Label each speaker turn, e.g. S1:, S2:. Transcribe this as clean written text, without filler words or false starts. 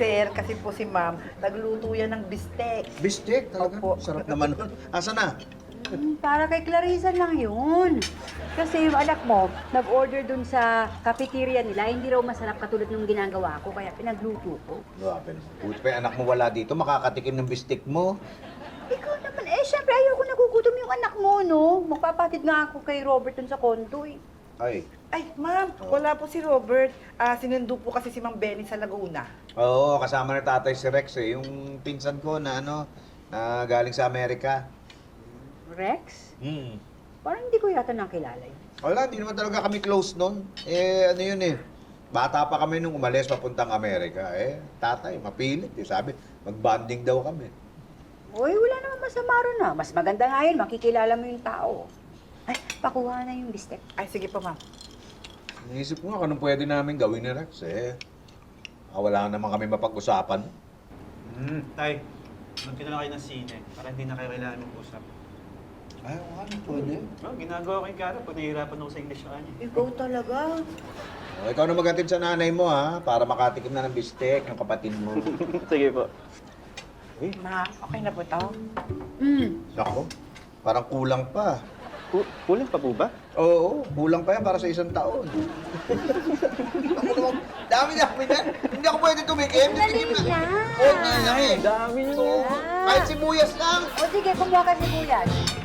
S1: sir, kasi po si ma'am, nagluto yan ng bistek.
S2: Bistek talaga?
S1: Opo.
S2: Sarap naman nun. Asa na?
S3: Para kay Clarissa lang yun. Kasi yung anak mo, nag-order dun sa cafeteria nila, hindi raw masarap katulad ng ginagawa ko, kaya pinagluto ko.
S2: Grabe naman. Buti pa yung anak mo wala dito, makakatikim ng bistek mo.
S3: Ikaw naman, syempre ayoko nagugutom yung anak mo, no? Magpapatid nga ako kay Robert dun sa kondo, eh.
S2: Ay.
S1: Ay, ma'am, wala po si Robert. Sinundo po kasi si Ma'am Benny sa Laguna.
S2: Oo, kasama na tatay si Rex eh. Yung pinsan ko na na galing sa Amerika.
S3: Rex?
S2: Hmm.
S3: Parang hindi ko yata nakilala yun.
S2: Wala, hindi naman talaga kami close nun. Ano yun eh. Bata pa kami nung umalis papuntang Amerika. Tatay, mapilit. Sabi, mag-bonding daw kami.
S3: Uy, wala naman masama ron, ah. Mas maganda nga yun, makikilala mo yung tao. Ay, pakuha na yung bistek.
S1: Ay, sige po, ma'am.
S2: Naisip ko nga kung anong pwede namin gawin ni Rex wala naman kami mapag-usapan.
S4: Tay, magkita na kayo ng sine para hindi na kayo kailangan mag-usap.
S2: Ay, pwede.
S4: Oh, ginagawa ko yung kara pag nahihirapan ako sa English sa kanya.
S3: Ikaw talaga.
S2: Ikaw na maghatid sa nanay mo para makatikim na ng bistek ng kapatid mo.
S4: Sige po.
S1: Ma, okay na po to?
S2: Nako, parang kulang pa.
S4: Kulang pa po ba?
S2: Oo, kulang pa yan para sa isang taon. Dami-dami na. Hindi ako pwede tumikim.
S3: Dali yan.
S2: Oo, nga lang eh.
S4: Dami
S2: So, kahit sibuyas lang.
S3: O sige, kumuha ka sibuyas.